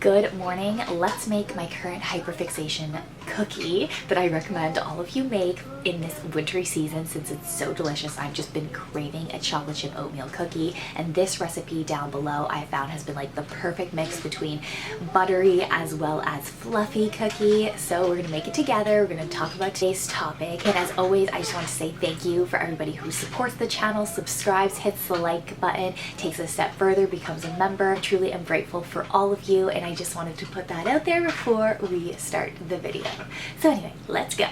Good morning. Let's make my current hyperfixation cookie that I recommend all of you make in this wintry season since it's so delicious. I've just been craving a chocolate chip oatmeal cookie, and this recipe down below I found has been like the perfect mix between buttery as well as fluffy cookie. So we're gonna make it together. We're gonna talk about today's topic, and as always I just want to say thank you for everybody who supports the channel, subscribes, hits the like button, takes a step further, becomes a member. I truly am grateful for all of you, and I just wanted to put that out there before we start the video. So anyway, let's go.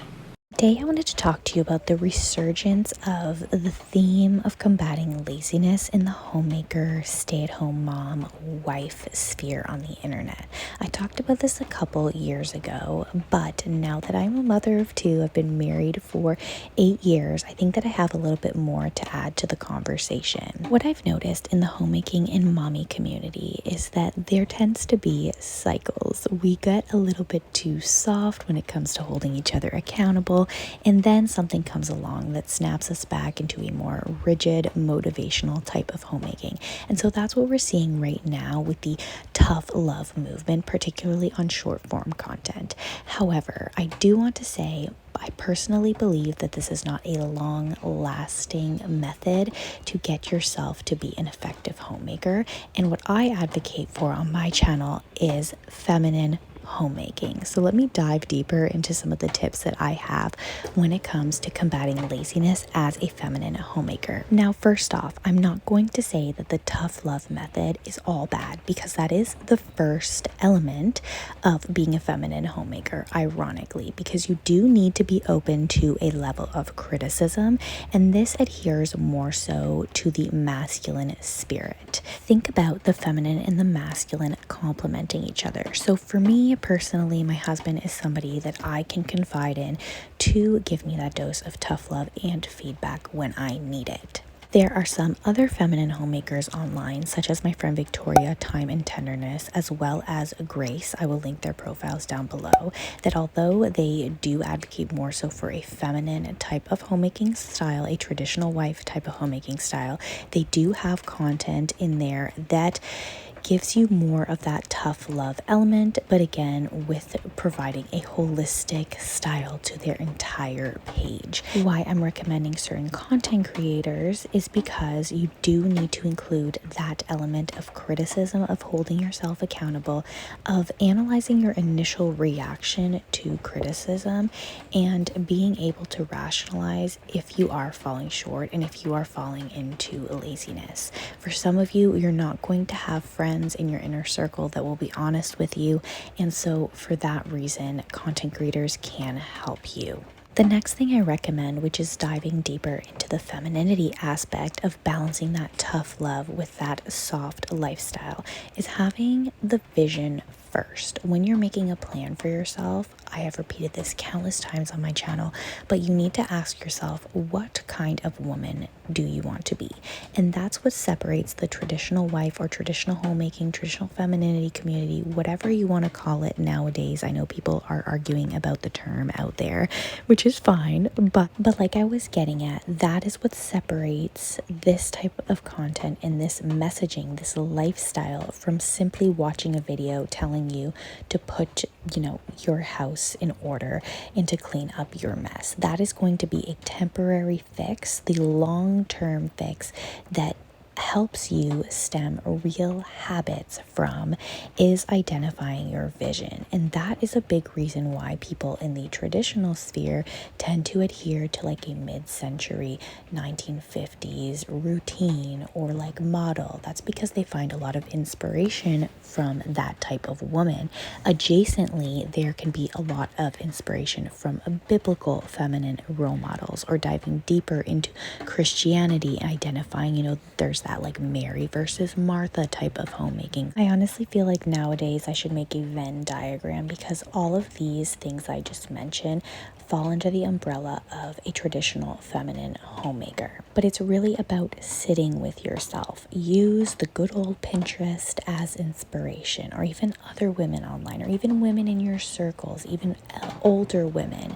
Today I wanted to talk to you about the resurgence of the theme of combating laziness in the homemaker, stay-at-home mom, wife sphere on the internet. I talked about this a couple years ago, but now that I'm a mother of two, I've been married for 8 years, I think that I have a little bit more to add to the conversation. What I've noticed in the homemaking and mommy community is that there tends to be cycles. We get a little bit too soft when it comes to holding each other accountable, and then something comes along that snaps us back into a more rigid, motivational type of homemaking. And so that's what we're seeing right now with the tough love movement, particularly on short form content. However, I do want to say I personally believe that this is not a long-lasting method to get yourself to be an effective homemaker. And what I advocate for on my channel is feminine homemaking. So let me dive deeper into some of the tips that I have when it comes to combating laziness as a feminine homemaker. Now, first off, I'm not going to say that the tough love method is all bad, because that is the first element of being a feminine homemaker, ironically, because you do need to be open to a level of criticism, and this adheres more so to the masculine spirit. Think about the feminine and the masculine complementing each other. So for me personally, my husband is somebody that I can confide in to give me that dose of tough love and feedback when I need it. There are some other feminine homemakers online, such as my friend Victoria, Time and Tenderness, as well as Grace. I will link their profiles down below, that although they do advocate more so for a feminine type of homemaking style, a traditional wife type of homemaking style, they do have content in there that gives you more of that tough love element, but again, with providing a holistic style to their entire page. Why I'm recommending certain content creators is because you do need to include that element of criticism, of holding yourself accountable, of analyzing your initial reaction to criticism, and being able to rationalize if you are falling short and if you are falling into laziness. For some of you, you're not going to have friends in your inner circle that will be honest with you, and so for that reason, content creators can help you. The next thing I recommend, which is diving deeper into the femininity aspect of balancing that tough love with that soft lifestyle, is having the vision first. When you're making a plan for yourself, I have repeated this countless times on my channel, but you need to ask yourself, what kind of woman do you want to be? And that's what separates the traditional wife or traditional homemaking, traditional femininity community, whatever you want to call it nowadays. I know people are arguing about the term out there, which is fine, but like I was getting at, that is what separates this type of content and this messaging, this lifestyle, from simply watching a video telling you to put, your house in order and to clean up your mess. That is going to be a temporary fix. The long-term fix that helps you stem real habits from is identifying your vision. And that is a big reason why people in the traditional sphere tend to adhere to like a mid-century 1950s routine or like model. That's because they find a lot of inspiration from that type of woman. Adjacently, there can be a lot of inspiration from biblical feminine role models, or diving deeper into Christianity, identifying, there's that like Mary versus Martha type of homemaking. I honestly feel like nowadays I should make a Venn diagram, because all of these things I just mentioned fall under the umbrella of a traditional feminine homemaker. But it's really about sitting with yourself. Use the good old Pinterest as inspiration, or even other women online, or even women in your circles, even older women.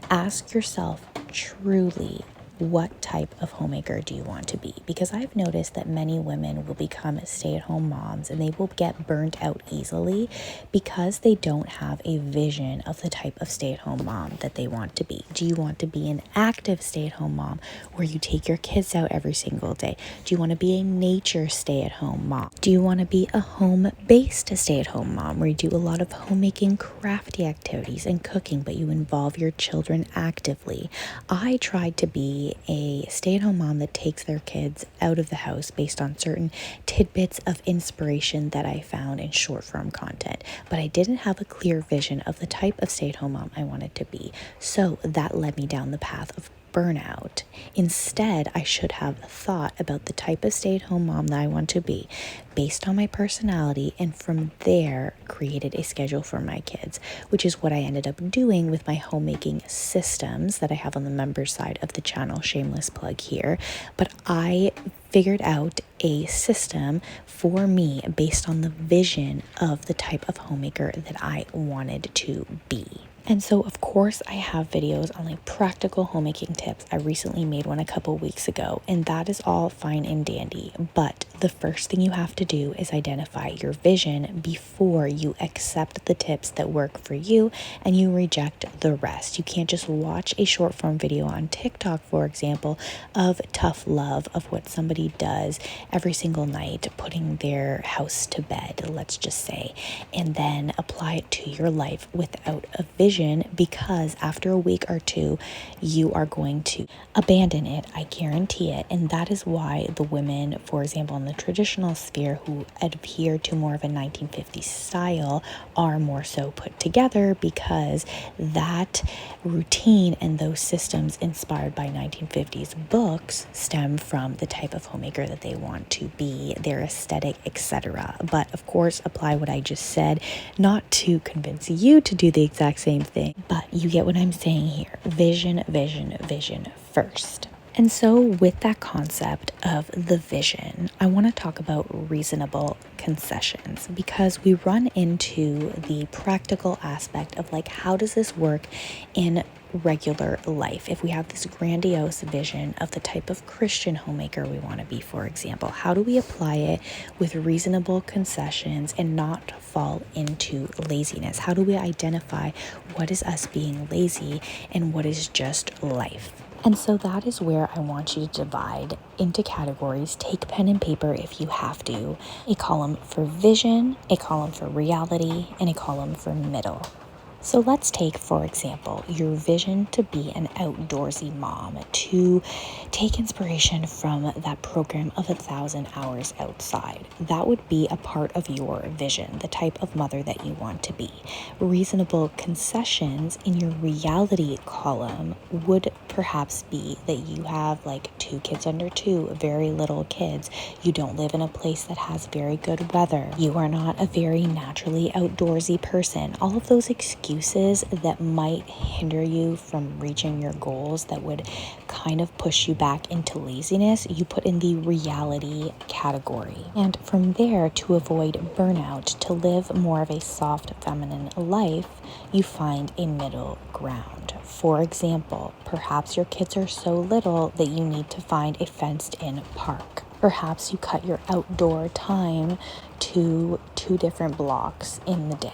Ask yourself truly, what type of homemaker do you want to be? Because I've noticed that many women will become stay-at-home moms and they will get burnt out easily because they don't have a vision of the type of stay-at-home mom that they want to be. Do you want to be an active stay-at-home mom where you take your kids out every single day? Do you want to be a nature stay-at-home mom? Do you want to be a home-based stay-at-home mom where you do a lot of homemaking, crafty activities and cooking, but you involve your children actively? I tried to be a stay-at-home mom that takes their kids out of the house based on certain tidbits of inspiration that I found in short form content, but I didn't have a clear vision of the type of stay-at-home mom I wanted to be. So that led me down the path of burnout. Instead, I should have thought about the type of stay-at-home mom that I want to be based on my personality, and from there created a schedule for my kids, which is what I ended up doing with my homemaking systems that I have on the members side of the channel. Shameless plug here. But I figured out a system for me based on the vision of the type of homemaker that I wanted to be. And so, of course, I have videos on like practical homemaking tips. I recently made one a couple weeks ago, and that is all fine and dandy. But the first thing you have to do is identify your vision before you accept the tips that work for you and you reject the rest. You can't just watch a short form video on TikTok, for example, of tough love, of what somebody does every single night, putting their house to bed, let's just say, and then apply it to your life without a vision, because after a week or two, you are going to abandon it. I guarantee it. And that is why the women, for example, in the traditional sphere who adhere to more of a 1950s style are more so put together, because that routine and those systems inspired by 1950s books stem from the type of homemaker that they want to be, their aesthetic, etc. But of course, apply what I just said, not to convince you to do the exact same thing, but you get what I'm saying here. Vision, vision, vision first. And so with that concept of the vision, I want to talk about reasonable concessions, because we run into the practical aspect of like, how does this work in regular life? If we have this grandiose vision of the type of Christian homemaker we want to be, for example, how do we apply it with reasonable concessions and not fall into laziness? How do we identify what is us being lazy and what is just life? And so that is where I want you to divide into categories. Take pen and paper if you have to. A column for vision, a column for reality, and a column for middle. So let's take, for example, your vision to be an outdoorsy mom, to take inspiration from that program of 1,000 hours outside. That would be a part of your vision, the type of mother that you want to be. Reasonable concessions in your reality column would perhaps be that you have like 2 kids under 2, very little kids. You don't live in a place that has very good weather. You are not a very naturally outdoorsy person. All of those excuses that might hinder you from reaching your goals, that would kind of push you back into laziness, you put in the reality category. And from there, to avoid burnout, to live more of a soft feminine life, you find a middle ground. For example, perhaps your kids are so little that you need to find a fenced-in park. Perhaps you cut your outdoor time to 2 different blocks in the day.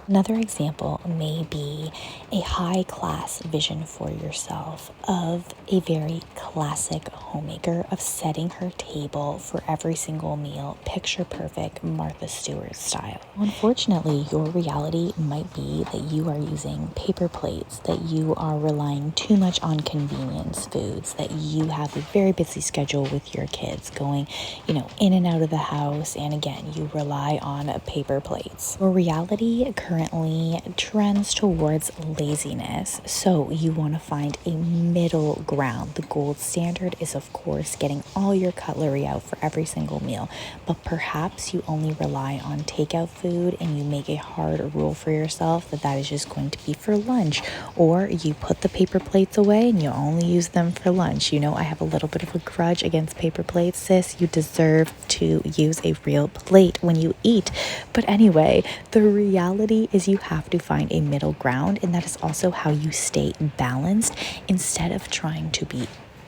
Another example may be a high-class vision for yourself of a very classic homemaker, of setting her table for every single meal, picture perfect, Martha Stewart style. Unfortunately, your reality might be that you are using paper plates, that you are relying too much on convenience foods, that you have a very busy schedule with your kids going, in and out of the house, and again, you rely on paper plates. Your reality currently trends towards laziness, so you want to find a middle ground. The gold standard is, of course, getting all your cutlery out for every single meal, but perhaps you only rely on takeout food and you make a hard rule for yourself that is just going to be for lunch, or you put the paper plates away and you only use them for lunch. I have a little bit of a grudge against paper plates, sis. You deserve to use a real plate when you eat. But anyway, the reality is you have to find a middle ground, and that is also how you stay balanced instead of trying to be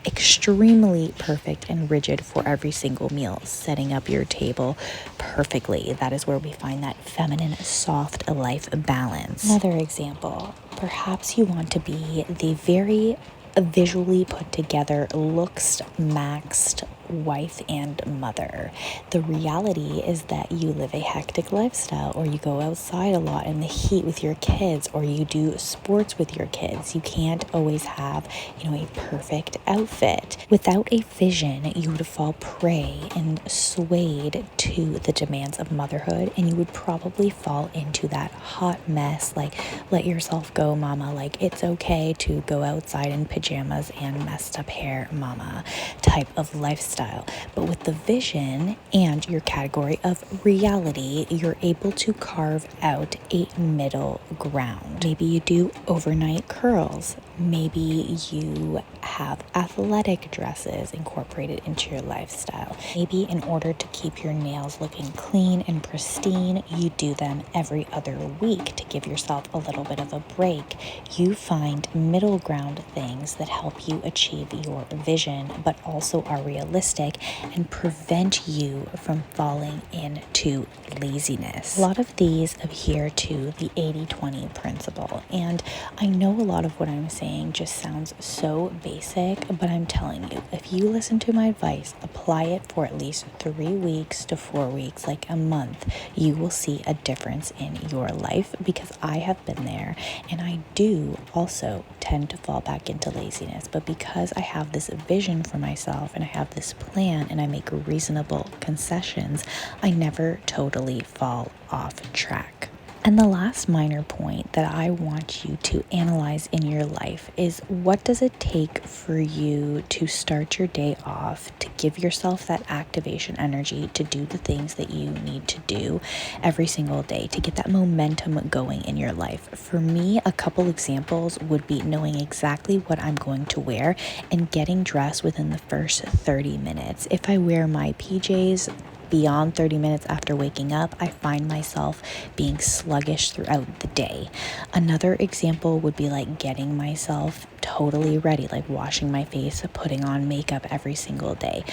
extremely perfect and rigid for every single meal, setting up your table perfectly. That is where we find that feminine, soft life balance. Another example, perhaps you want to be the very visually put together, looks maxed wife and mother. The reality is that you live a hectic lifestyle, or you go outside a lot in the heat with your kids, or you do sports with your kids. You can't always have, a perfect outfit. Without a vision, you would fall prey and swayed to the demands of motherhood, and you would probably fall into that hot mess, like, let yourself go, mama, like it's okay to go outside in pajamas and messed up hair, mama, type of lifestyle. But with the vision and your category of reality, you're able to carve out a middle ground. Maybe you do overnight curls. Maybe you have athletic dresses incorporated into your lifestyle. Maybe in order to keep your nails looking clean and pristine, you do them every other week to give yourself a little bit of a break. You find middle ground things that help you achieve your vision, but also are realistic and prevent you from falling into laziness. A lot of these adhere to the 80-20 principle, and I know a lot of what I'm saying just sounds so basic, but I'm telling you, if you listen to my advice, apply it for at least 3 weeks to 4 weeks, like a month, you will see a difference in your life, because I have been there, and I do also tend to fall back into laziness. But because I have this vision for myself and I have this plan and I make reasonable concessions, I never totally fall off track. And the last minor point that I want you to analyze in your life is, what does it take for you to start your day off, to give yourself that activation energy to do the things that you need to do every single day, to get that momentum going in your life? For me, a couple examples would be knowing exactly what I'm going to wear and getting dressed within the first 30 minutes. If I wear my PJs beyond 30 minutes after waking up, I find myself being sluggish throughout the day. Another example would be like getting myself totally ready, like washing my face, putting on makeup every single day.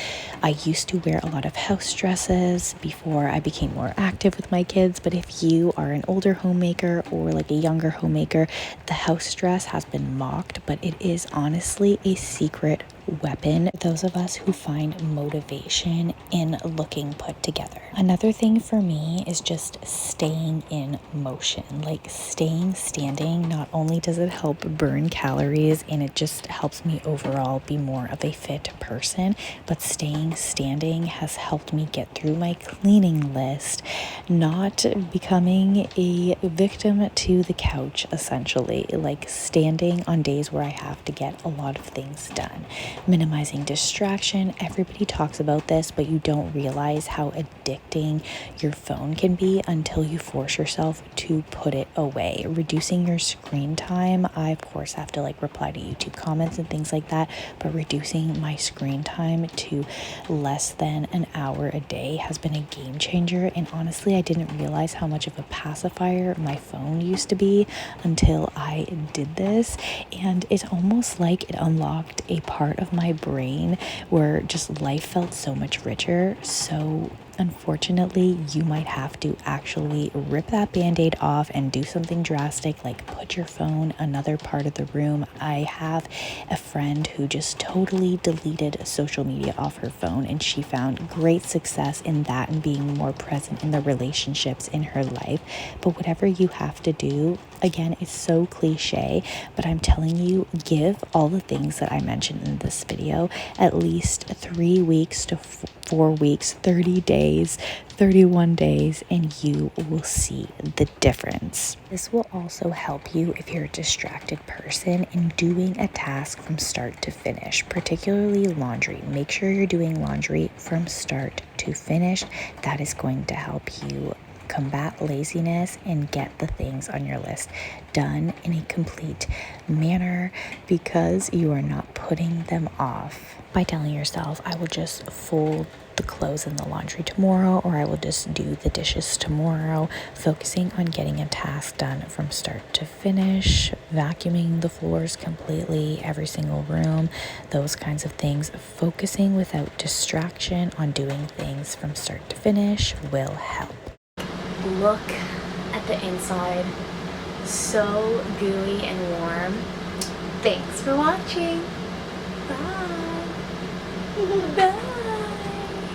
I used to wear a lot of house dresses before I became more active with my kids, but if you are an older homemaker or like a younger homemaker, the house dress has been mocked, but it is honestly a secret weapon. Those of us who find motivation in looking put together. Another thing for me is just staying in motion, like staying standing. Not only does it help burn calories and it just helps me overall be more of a fit person, but staying standing has helped me get through my cleaning list, not becoming a victim to the couch, essentially, like standing on days where I have to get a lot of things done. Minimizing distraction. Everybody talks about this, but you don't realize how addicting your phone can be until you force yourself to put it away. Reducing your screen time. I, of course, have to reply to YouTube comments and things like that, but reducing my screen time to less than an hour a day has been a game changer. And honestly, I didn't realize how much of a pacifier my phone used to be until I did this. And it's almost like it unlocked a part of my brain where just life felt so much richer. So unfortunately, you might have to actually rip that band-aid off and do something drastic, like put your phone another part of the room. I have a friend who just totally deleted social media off her phone, and she found great success in that and being more present in the relationships in her life. But whatever you have to do, again, it's so cliche, but I'm telling you, give all the things that I mentioned in this video at least 3 weeks to 4 weeks, 30 days, 31 days, and you will see the difference. This will also help you if you're a distracted person in doing a task from start to finish, particularly laundry. Make sure you're doing laundry from start to finish. That is going to help you combat laziness and get the things on your list done in a complete manner, because you are not putting them off by telling yourself, I will just fold the clothes and the laundry tomorrow, or I will just do the dishes tomorrow, focusing on getting a task done from start to finish, vacuuming the floors completely, every single room, those kinds of things. Focusing without distraction on doing things from start to finish will help. Look at the inside. So gooey and warm. Thanks for watching. Bye. Bye.